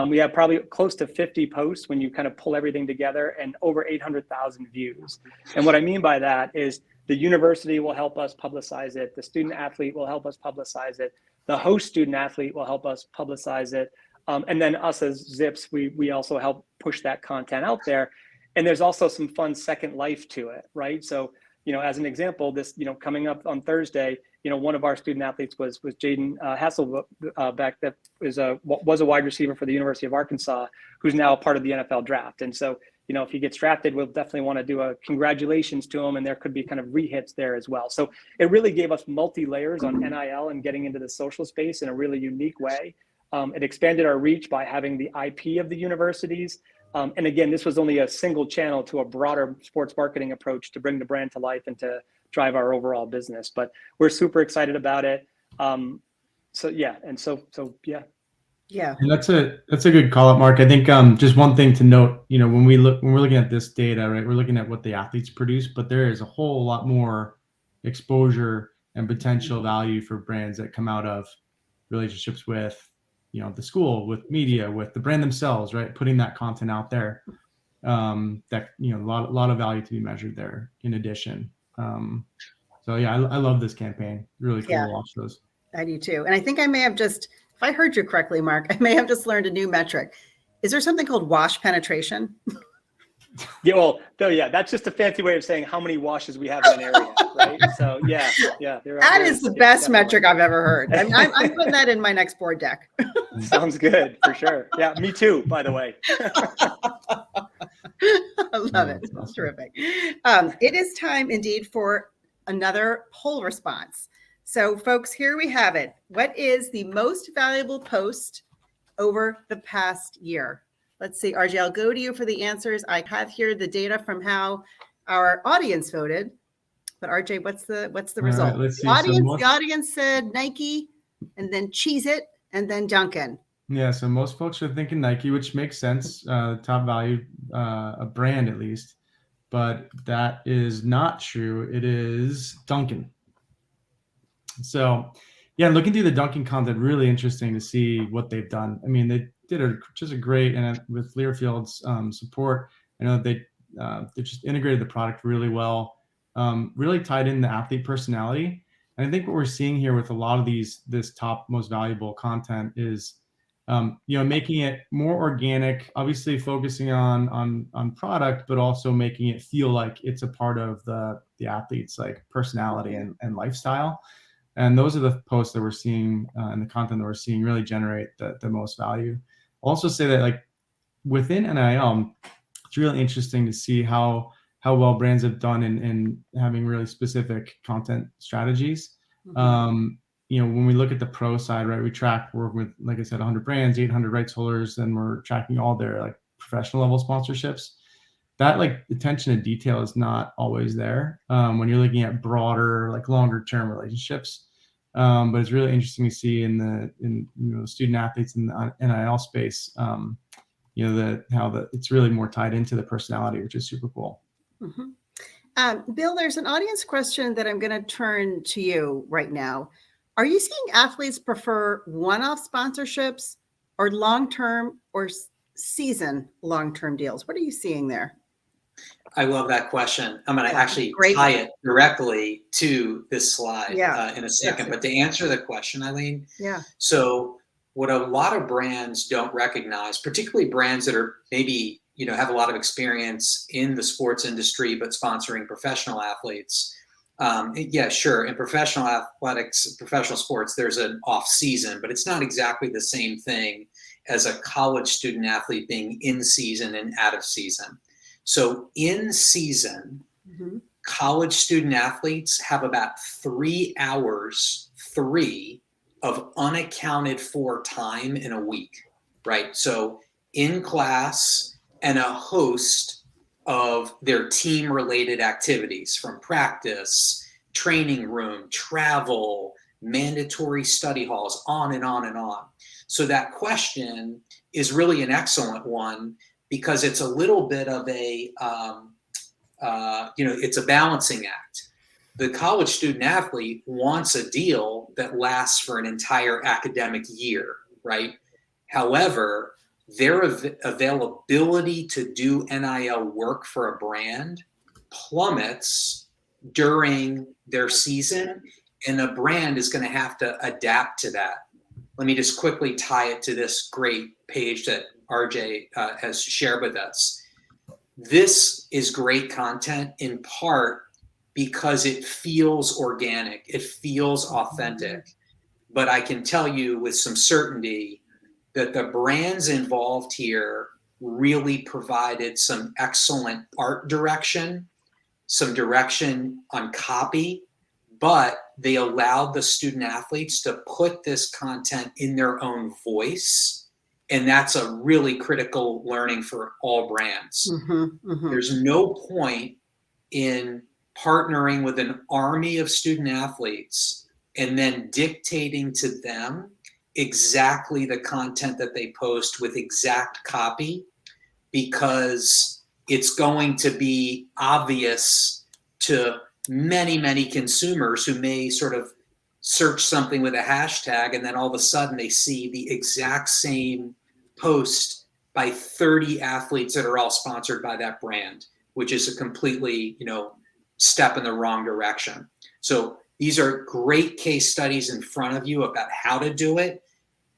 We have probably close to 50 posts when you kind of pull everything together, and over 800,000 views. And what I mean by that is the university will help us publicize it. The student athlete will help us publicize it. The host student athlete will help us publicize it. And then us as Zips, we also help push that content out there. And there's also some fun second life to it, right? So, as an example, this, coming up on Thursday, one of our student athletes was Jaden Hasselbeck, that was a wide receiver for the University of Arkansas, who's now a part of the NFL draft. And so, if he gets drafted, we'll definitely want to do a congratulations to him, and there could be kind of rehits there as well. So it really gave us multi-layers on NIL and getting into the social space in a really unique way. It expanded our reach by having the IP of the universities. And again, this was only a single channel to a broader sports marketing approach to bring the brand to life and to drive our overall business. But we're super excited about it. So yeah. Yeah, and that's a good call out, Mark. I think just one thing to note, when we're looking at this data, right, we're looking at what the athletes produce, but there is a whole lot more exposure and potential value for brands that come out of relationships with, the school, with media, with the brand themselves, right? Putting that content out there, that a lot of value to be measured there. In addition, So yeah, I love this campaign. Really cool to watch those. I do too. And I think I may have just, if I heard you correctly, Mark, I may have just learned a new metric. Is there something called wash penetration? Yeah, well, that's just a fancy way of saying how many washes we have in an area, right? So yeah. That is the best metric I've ever heard. I'm putting that in my next board deck. Sounds good, for sure. Yeah, me too, by the way. I love it. That's terrific. It is time indeed for another poll response. So folks, here we have it. What is the most valuable post over the past year? Let's see, RJ, I'll go to you for the answers. I have here the data from how our audience voted. But RJ, what's the result? Right, let's see. The audience said Nike, and then Cheez-It, and then Dunkin'. Yeah, so most folks are thinking Nike, which makes sense. Top value, a brand at least. But that is not true. It is Dunkin'. So yeah, looking through the Dunkin' content, really interesting to see what they've done. I mean, they did just a great, and with Learfield's support, I know they just integrated the product really well, really tied in the athlete personality. And I think what we're seeing here with a lot of this top most valuable content is, making it more organic, obviously focusing on product, but also making it feel like it's a part of the athlete's like personality and lifestyle. And those are the posts that we're seeing and the content that we're seeing really generate the most value. I'll also say that like within NIL, it's really interesting to see how well brands have done in having really specific content strategies. When we look at the pro side, right, we're working with, like I said, 100 brands, 800 rights holders, and we're tracking all their like professional level sponsorships. That like attention to detail is not always there when you're looking at broader, like longer term relationships. But it's really interesting to see in the student athletes in the NIL space, it's really more tied into the personality, which is super cool. Mm-hmm. Bill, there's an audience question that I'm going to turn to you right now. Are you seeing athletes prefer one-off sponsorships or long-term or season long-term deals? What are you seeing there? I love that question. I'm going to actually tie it directly to this slide in a second. But to answer the question, Eileen, so what a lot of brands don't recognize, particularly brands that are maybe, have a lot of experience in the sports industry, but sponsoring professional athletes. Sure. In professional athletics, professional sports, there's an off season, but it's not exactly the same thing as a college student athlete being in season and out of season. So in season, college student athletes have about 3 hours, of unaccounted for time in a week, right? So in class and a host of their team related activities from practice, training room, travel, mandatory study halls, on and on and on. So that question is really an excellent one, because it's a little bit of it's a balancing act. The college student athlete wants a deal that lasts for an entire academic year, right? However, their availability to do NIL work for a brand plummets during their season, and a brand is going to have to adapt to that. Let me just quickly tie it to this great page that RJ has shared with us. This is great content in part because it feels organic, it feels authentic. But I can tell you with some certainty that the brands involved here really provided some excellent art direction, some direction on copy, but they allowed the student athletes to put this content in their own voice. And that's a really critical learning for all brands. There's no point in partnering with an army of student athletes and then dictating to them exactly the content that they post with exact copy, because it's going to be obvious to many, many consumers who may sort of search something with a hashtag, and then all of a sudden they see the exact same post by 30 athletes that are all sponsored by that brand, which is a completely, step in the wrong direction. So these are great case studies in front of you about how to do it,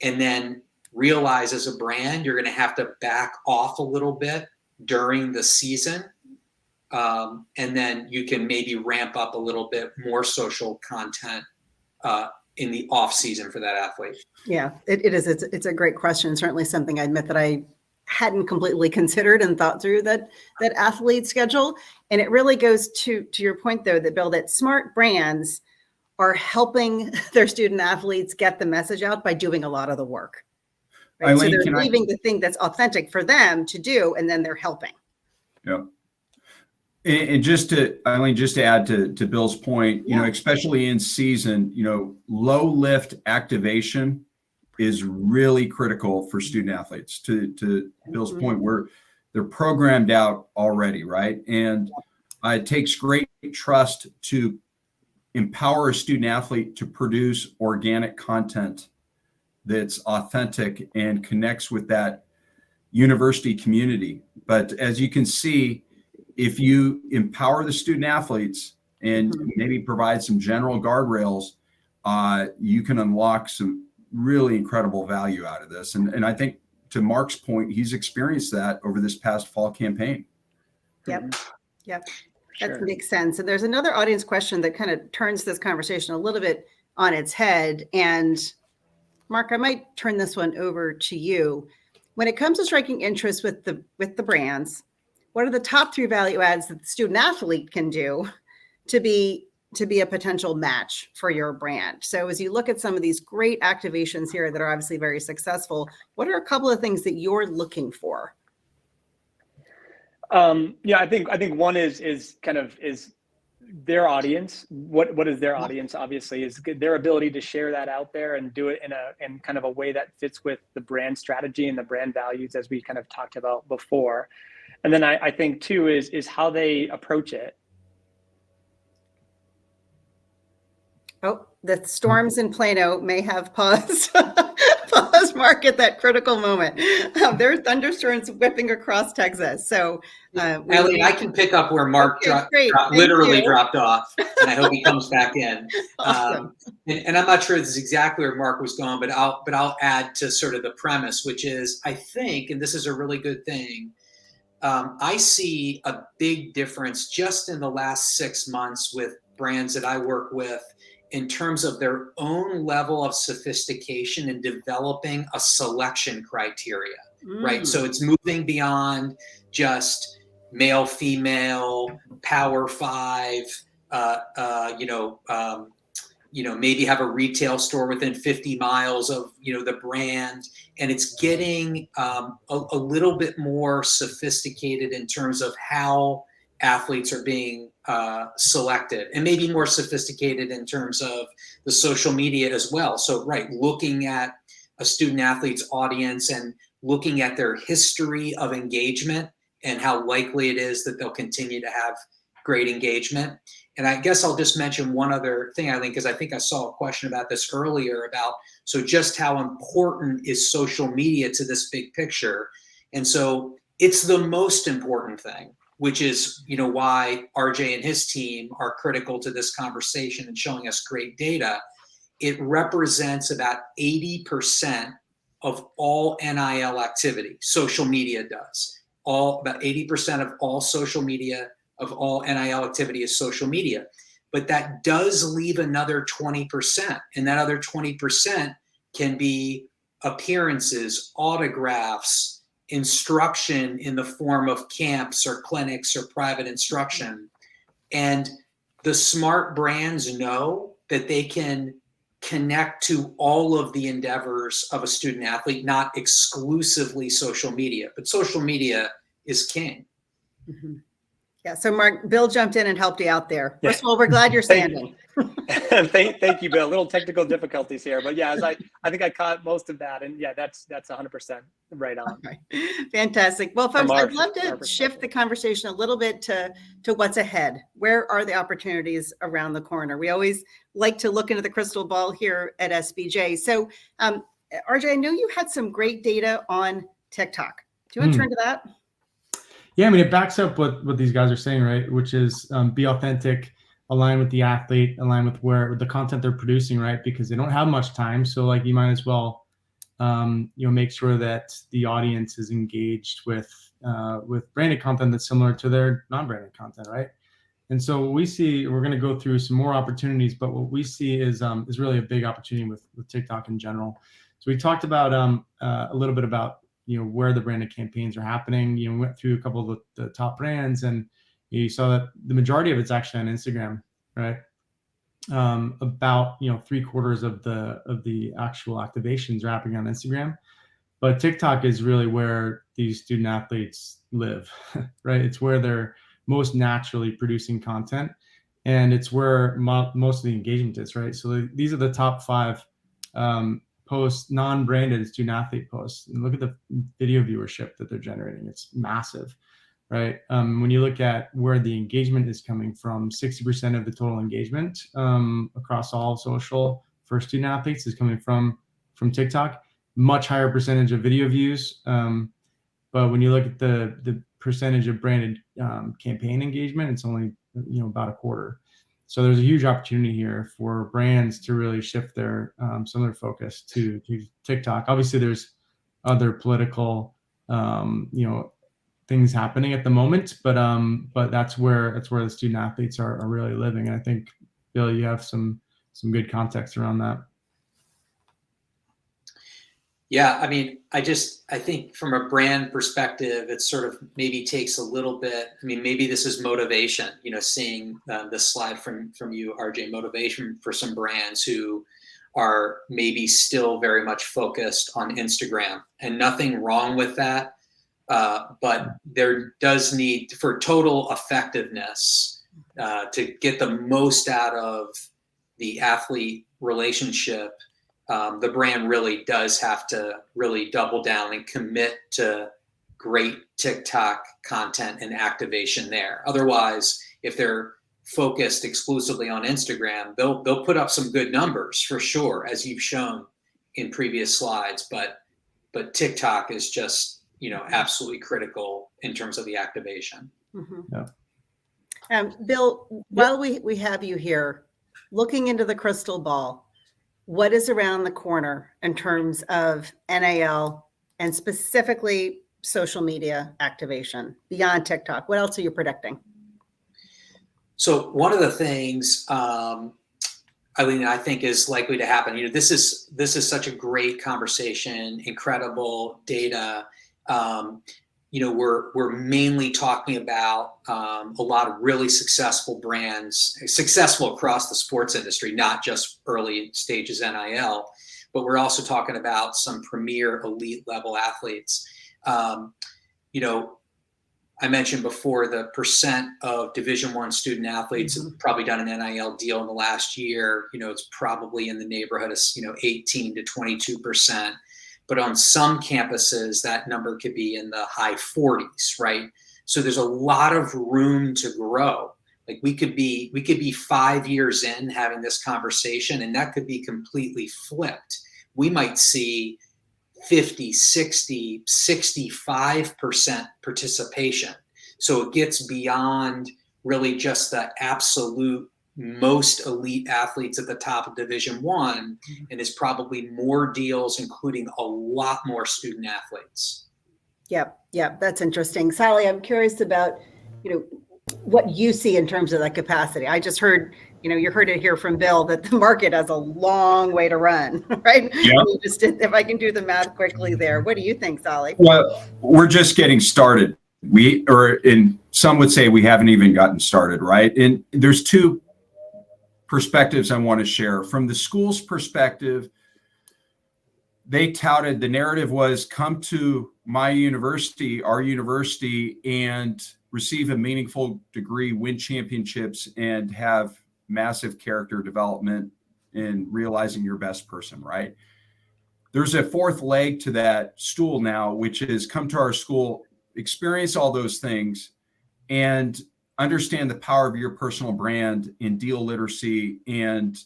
and then realize as a brand, you're going to have to back off a little bit during the season. And then you can maybe ramp up a little bit more social content in the off season for that athlete. Yeah, it is. It's a great question. Certainly something I admit that I hadn't completely considered and thought through that athlete schedule. And it really goes to your point, though, that Bill, that smart brands are helping their student athletes get the message out by doing a lot of the work. Right? Eileen, so they're leaving the thing that's authentic for them to do, and then they're helping. Yeah. And just to add to Bill's point, you know, especially in season, you know, low lift activation is really critical for student athletes. To Bill's point, where they're programmed out already, right? And it takes great trust to empower a student athlete to produce organic content that's authentic and connects with that university community. But as you can see, if you empower the student athletes and maybe provide some general guardrails, you can unlock some really incredible value out of this. And I think to Mark's point, he's experienced that over this past fall campaign. Yep. That makes sense. And there's another audience question that kind of turns this conversation a little bit on its head. And Mark, I might turn this one over to you. When it comes to striking interest with the brands, what are the top 3 value adds that the student athlete can do to be a potential match for your brand? So as you look at some of these great activations here that are obviously very successful, what are a couple of things that you're looking for? I think one is their audience. What is their audience? Obviously, is their ability to share that out there and do it in kind of a way that fits with the brand strategy and the brand values, as we kind of talked about before. And then I think too is how they approach it. Oh, the storms in Plano may have paused Mark at that critical moment. There's thunderstorms whipping across Texas. So, Ellie, I can pick up where Mark dropped off, and I hope he comes back in. Awesome. And I'm not sure this is exactly where Mark was going, but I'll add to sort of the premise, which is I think, and this is a really good thing, I see a big difference just in the last 6 months with brands that I work with in terms of their own level of sophistication in developing a selection criteria, right? So it's moving beyond just male, female, Power 5, maybe have a retail store within 50 miles of, the brand. And it's getting a little bit more sophisticated in terms of how athletes are being selected, and maybe more sophisticated in terms of the social media as well. So, right, looking at a student athlete's audience and looking at their history of engagement and how likely it is that they'll continue to have great engagement. And I guess I'll just mention one other thing, Eileen, because I think I saw a question about this earlier about, so just how important is social media to this big picture? And so it's the most important thing, which is, why RJ and his team are critical to this conversation and showing us great data. It represents about 80% of all NIL activity. Social media does. About 80% of all social media, of all NIL activity is social media. But that does leave another 20%. And that other 20% can be appearances, autographs, instruction in the form of camps or clinics or private instruction. And the smart brands know that they can connect to all of the endeavors of a student athlete, not exclusively social media, but social media is king. Mm-hmm. Yeah. So Mark, Bill jumped in and helped you out there. First of all, we're glad you're standing. Thank you, Bill. A little technical difficulties here, but yeah, I think I caught most of that, and yeah, that's 100% right on. Okay. Fantastic. Well, folks, I'd love to shift the conversation a little bit to what's ahead. Where are the opportunities around the corner? We always like to look into the crystal ball here at SBJ. So, RJ, I know you had some great data on TikTok. Do you want to turn to that? Yeah, I mean, it backs up what these guys are saying, right? Which is be authentic, align with the athlete, align with where the content they're producing, right? Because they don't have much time. So like you might as well, make sure that the audience is engaged with branded content that's similar to their non-branded content, right? And so what we see, we're going to go through some more opportunities, but what we see is really a big opportunity with TikTok in general. So we talked about a little bit about where the branded campaigns are happening. We went through a couple of the top brands, and you saw that the majority of it's actually on Instagram, right? About 3/4 of the actual activations are happening on Instagram, but TikTok is really where these student athletes live, right? It's where they're most naturally producing content, and it's where most of the engagement is, right? So these are the top 5 posts, non-branded student athlete posts, and look at the video viewership that they're generating. It's massive, right? When you look at where the engagement is coming from, 60% of the total engagement across all social for student athletes is coming from TikTok. Much higher percentage of video views, but when you look at the percentage of branded campaign engagement, it's only about a quarter. So there's a huge opportunity here for brands to really shift their some of their focus to TikTok. Obviously, there's other political things happening at the moment, but that's where the student athletes are really living. And I think, Bill, you have some good context around that. Yeah, I mean, I think from a brand perspective, it sort of maybe takes a little bit. I mean, maybe this is motivation, seeing this slide from you, RJ, motivation for some brands who are maybe still very much focused on Instagram, and nothing wrong with that. But there does need, for total effectiveness, to get the most out of the athlete relationship, the brand really does have to really double down and commit to great TikTok content and activation there. Otherwise, if they're focused exclusively on Instagram, they'll put up some good numbers for sure, as you've shown in previous slides. But TikTok is just absolutely critical in terms of the activation. Mm-hmm. Yeah. Bill, while we have you here, looking into the crystal ball, what is around the corner in terms of NIL and specifically social media activation beyond TikTok? What else are you predicting? So one of the things, Eileen, I think is likely to happen, this is such a great conversation, incredible data. We're mainly talking about a lot of really successful brands, successful across the sports industry, not just early stages NIL, but we're also talking about some premier elite level athletes. I mentioned before the percent of Division I student athletes have probably done an NIL deal in the last year. It's probably in the neighborhood of 18 to 22%. But on some campuses, that number could be in the high 40s, right? So there's a lot of room to grow. Like we could be 5 years in having this conversation, and that could be completely flipped. We might see 50, 60, 65% participation. So it gets beyond really just the absolute most elite athletes at the top of Division I, and is probably more deals, including a lot more student athletes. Yep, that's interesting. Sally, I'm curious about, what you see in terms of that capacity. I just heard, you heard it here from Bill that the market has a long way to run, right? Yeah. If I can do the math quickly there. What do you think, Sally? Well, we're just getting started. Some would say we haven't even gotten started, right? And there's two perspectives I want to share. From the school's perspective, they touted, the narrative was, come to my university, our university, and receive a meaningful degree, win championships, and have massive character development in realizing your best person, right? There's a fourth leg to that stool now, which is come to our school, experience all those things, and understand the power of your personal brand in deal literacy and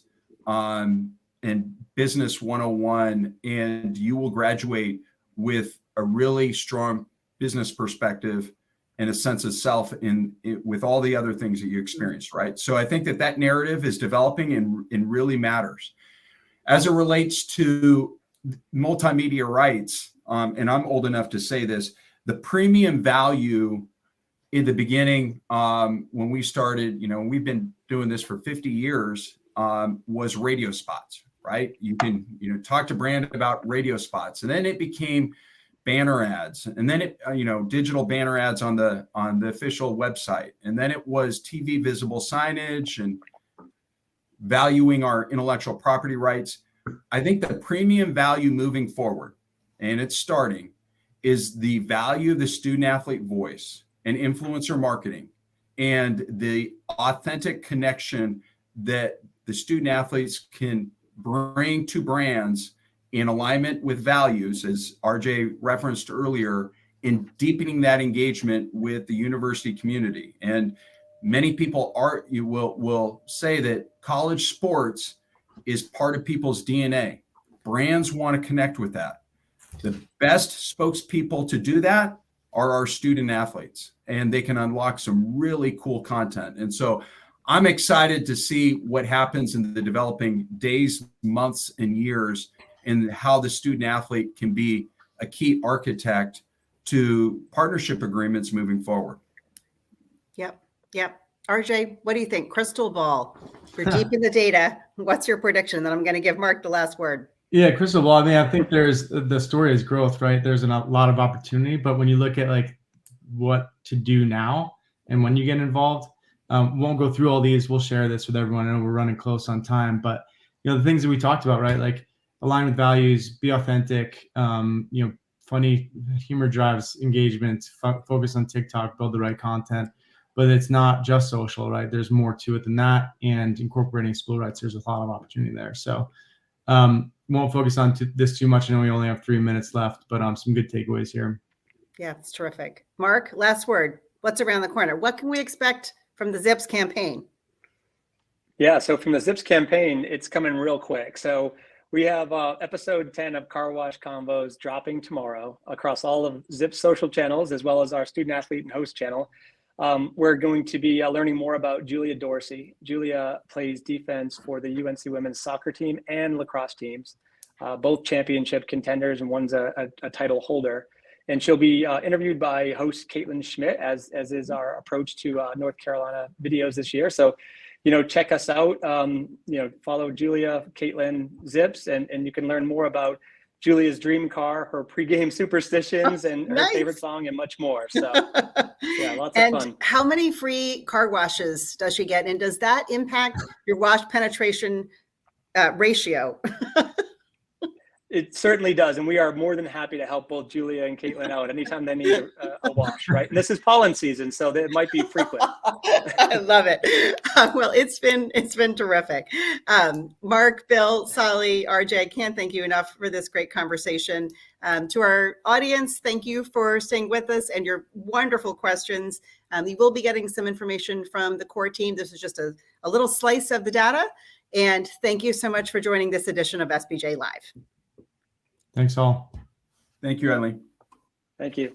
business 101, and you will graduate with a really strong business perspective and a sense of self with all the other things that you experienced, right? So I think that narrative is developing and really matters. As it relates to multimedia rights, and I'm old enough to say this, the premium value in the beginning, when we started, we've been doing this for 50 years, was radio spots, right? You can, talk to brand about radio spots, and then it became banner ads, and then it, digital banner ads on the official website, and then it was TV visible signage and valuing our intellectual property rights. I think the premium value moving forward, and it's starting, is the value of the student athlete voice and influencer marketing and the authentic connection that the student athletes can bring to brands in alignment with values, as RJ referenced earlier, in deepening that engagement with the university community. And many people will say that college sports is part of people's DNA. Brands want to connect with that. The best spokespeople to do that are our student athletes, and they can unlock some really cool content. And so I'm excited to see what happens in the developing days, months, and years, and how the student athlete can be a key architect to partnership agreements moving forward. Yep. RJ, what do you think? Crystal ball. You're deep in the data. What's your prediction? Then I'm going to give Mark the last word. Yeah, crystal ball. I mean, I think the story is growth, right? There's a lot of opportunity, but when you look at like what to do now and when you get involved, won't go through all these. We'll share this with everyone. I know we're running close on time, but the things that we talked about, right? Like align with values, be authentic, funny humor drives engagement, focus on TikTok, build the right content, but it's not just social, right? There's more to it than that, and incorporating school rights, there's a lot of opportunity there. So won't focus on this too much. I know we only have 3 minutes left, but some good takeaways here. Yeah, it's terrific. Mark, last word. What's around the corner? What can we expect from the Zips campaign? Yeah, so from the Zips campaign, it's coming real quick. So we have episode 10 of Car Wash Convos dropping tomorrow across all of Zips social channels, as well as our student athlete and host channel. We're going to be learning more about Julia Dorsey. Julia plays defense for the UNC women's soccer team and lacrosse teams, both championship contenders, and one's a title holder. And she'll be interviewed by host Caitlin Schmidt, as is our approach to North Carolina videos this year. So, check us out. Follow Julia, Caitlin, Zips, and you can learn more about Julia's dream car, her pregame superstitions, and her favorite song, and much more. So, yeah, lots of fun. And how many free car washes does she get? And does that impact your wash penetration ratio? It certainly does. And we are more than happy to help both Julia and Caitlin out anytime they need a wash, right? And this is pollen season, so it might be frequent. I love it. Well, it's been terrific. Mark, Bill, Sally, RJ, I can't thank you enough for this great conversation. To our audience, thank you for staying with us and your wonderful questions. You will be getting some information from the core team. This is just a little slice of the data. And thank you so much for joining this edition of SBJ Live. Thanks all. Thank you, Eileen. Thank you.